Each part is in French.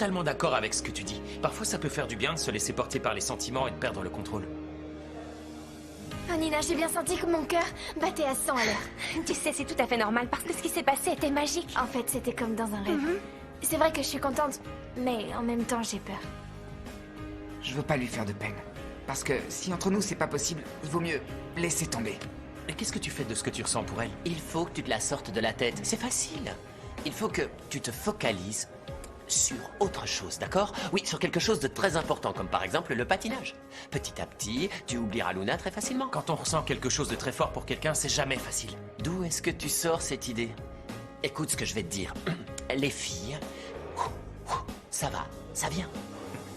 totalement d'accord avec ce que tu dis. Parfois, ça peut faire du bien de se laisser porter par les sentiments et de perdre le contrôle. Oh Nina, j'ai bien senti que mon cœur battait à 100 à l'heure. Tu sais, c'est tout à fait normal parce que ce qui s'est passé était magique. En fait, c'était comme dans un rêve. C'est vrai que je suis contente, mais en même temps, j'ai peur. Je veux pas lui faire de peine. Parce que si entre nous c'est pas possible, il vaut mieux laisser tomber. Et qu'est-ce que tu fais de ce que tu ressens pour elle? Il faut que tu te la sortes de la tête. C'est facile. Il faut que tu te focalises sur autre chose, d'accord? Oui, sur quelque chose de très important, comme par exemple le patinage. Petit à petit, tu oublieras Luna très facilement. Quand on ressent quelque chose de très fort pour quelqu'un, c'est jamais facile. D'où est-ce que tu sors cette idée? Écoute ce que je vais te dire. Les filles, ça va, ça vient.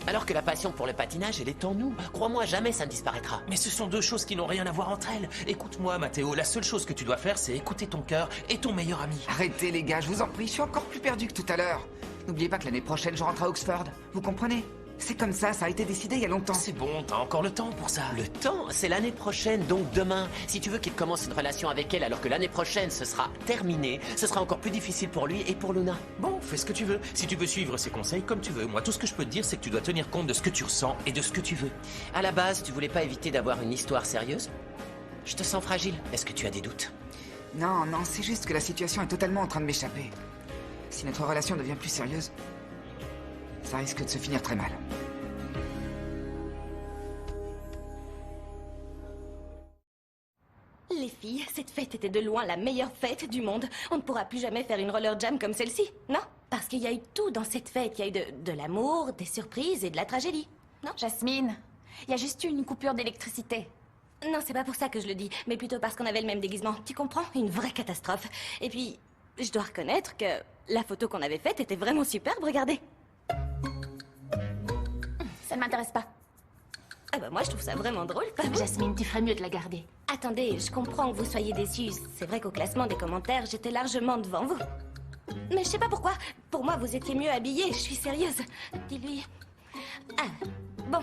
Alors que la passion pour le patinage, elle est en nous. Crois-moi, jamais ça ne disparaîtra. Mais ce sont deux choses qui n'ont rien à voir entre elles. Écoute-moi, Mathéo, la seule chose que tu dois faire, c'est écouter ton cœur et ton meilleur ami. Arrêtez les gars, je vous en prie, je suis encore plus perdu que tout à l'heure. N'oubliez pas que l'année prochaine je rentre à Oxford. Vous comprenez? C'est comme ça a été décidé il y a longtemps. C'est bon, t'as encore le temps pour ça. Le temps, c'est l'année prochaine, donc demain. Si tu veux qu'il commence une relation avec elle alors que l'année prochaine ce sera terminé, ce sera encore plus difficile pour lui et pour Luna. Bon, fais ce que tu veux. Si tu veux suivre ses conseils comme tu veux. Moi, tout ce que je peux te dire, c'est que tu dois tenir compte de ce que tu ressens et de ce que tu veux. À la base, tu voulais pas éviter d'avoir une histoire sérieuse? Je te sens fragile. Est-ce que tu as des doutes? Non, non, c'est juste que la situation est totalement en train de m'échapper. Si notre relation devient plus sérieuse, ça risque de se finir très mal. Les filles, cette fête était de loin la meilleure fête du monde. On ne pourra plus jamais faire une roller jam comme celle-ci, non? Parce qu'il y a eu tout dans cette fête. Il y a eu de l'amour, des surprises et de la tragédie, non? Jasmine, il y a juste eu une coupure d'électricité. Non, c'est pas pour ça que je le dis, mais plutôt parce qu'on avait le même déguisement. Tu comprends? Une vraie catastrophe. Et puis, je dois reconnaître que la photo qu'on avait faite était vraiment superbe, regardez. Ça ne m'intéresse pas. Ah bah moi je trouve ça vraiment drôle, pas vous? Jasmine, tu ferais mieux de la garder. Attendez, je comprends que vous soyez déçus. C'est vrai qu'au classement des commentaires, j'étais largement devant vous. Mais je sais pas pourquoi. Pour moi, vous étiez mieux habillés, je suis sérieuse. Dis-lui... Ah, bon.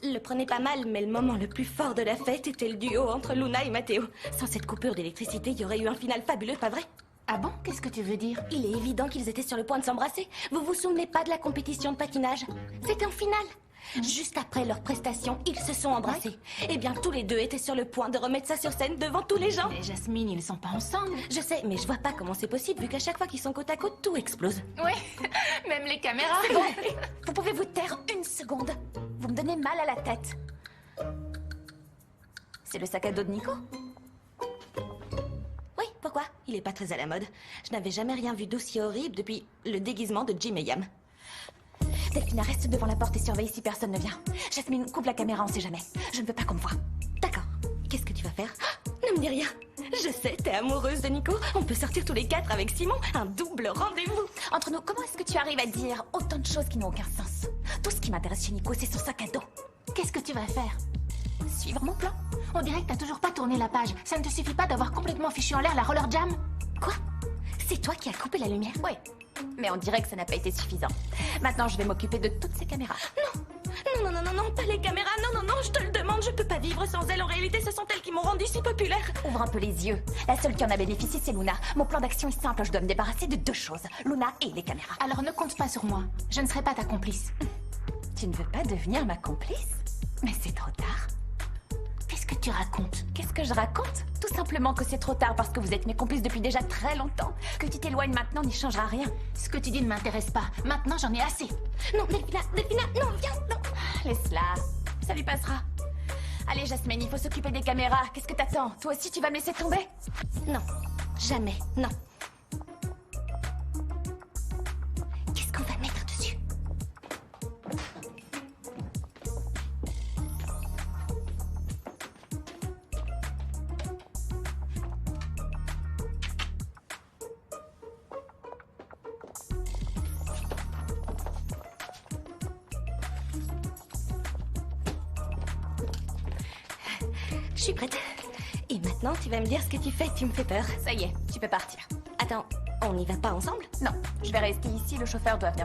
Le prenez pas mal, mais le moment le plus fort de la fête était le duo entre Luna et Mathéo. Sans cette coupure d'électricité, il y aurait eu un final fabuleux, pas vrai? Ah bon? Qu'est-ce que tu veux dire? Il est évident qu'ils étaient sur le point de s'embrasser. Vous vous souvenez pas de la compétition de patinage? C'était en finale. Juste après leur prestation, ils se sont embrassés. Eh bien, tous les deux étaient sur le point de remettre ça sur scène devant tous les gens. Mais Jasmine, ils sont pas ensemble. Je sais, mais je vois pas comment c'est possible vu qu'à chaque fois qu'ils sont côte à côte, tout explose. Ouais, même les caméras. Bon, Vous pouvez vous taire une seconde? Vous me donnez mal à la tête. C'est le sac à dos de Nico? oui, pourquoi? Il est pas très à la mode. Je n'avais jamais rien vu d'aussi horrible depuis le déguisement de Jim et Yam. Delphina, reste devant la porte et surveille si personne ne vient. Jasmine, coupe la caméra, on sait jamais. Je ne veux pas qu'on me voie. D'accord. Qu'est-ce que tu vas faire? Ah, ne me dis rien. Je sais, t'es amoureuse de Nico. On peut sortir tous les quatre avec Simon. Un double rendez-vous. Entre nous, comment est-ce que tu arrives à dire autant de choses qui n'ont aucun sens? Tout ce qui m'intéresse chez Nico, c'est son sac à dos. Qu'est-ce que tu vas faire? Suivre mon plan? On dirait que t'as toujours pas tourné la page. Ça ne te suffit pas d'avoir complètement fichu en l'air la roller jam? Quoi? C'est toi qui as coupé la lumière? Oui, mais on dirait que ça n'a pas été suffisant. Maintenant, je vais m'occuper de toutes ces caméras. Non, non, pas les caméras. Non, je te le demande. Je peux pas vivre sans elles. En réalité, ce sont elles qui m'ont rendu si populaire. Ouvre un peu les yeux. La seule qui en a bénéficié, c'est Luna. Mon plan d'action est simple. Je dois me débarrasser de deux choses. Luna et les caméras. Alors ne compte pas sur moi. Je ne serai pas ta complice. Tu ne veux pas devenir ma complice? Mais c'est trop tard. Qu'est-ce que tu racontes? Qu'est-ce que je raconte? Tout simplement que c'est trop tard parce que vous êtes mes complices depuis déjà très longtemps. Que tu t'éloignes maintenant n'y changera rien. Ce que tu dis ne m'intéresse pas. Maintenant, j'en ai assez. Non, Delphina, non, viens, non. Laisse-la. Ça lui passera. Allez, Jasmine, il faut s'occuper des caméras. Qu'est-ce que t'attends? Toi aussi, tu vas me laisser tomber? Non, jamais, non. Qu'est-ce qu'on va mettre dessus? Je suis prête. Et maintenant, tu vas me dire ce que tu fais, tu me fais peur. Ça y est, tu peux partir. Attends, on n'y va pas ensemble? Non, je vais rester ici, le chauffeur doit venir me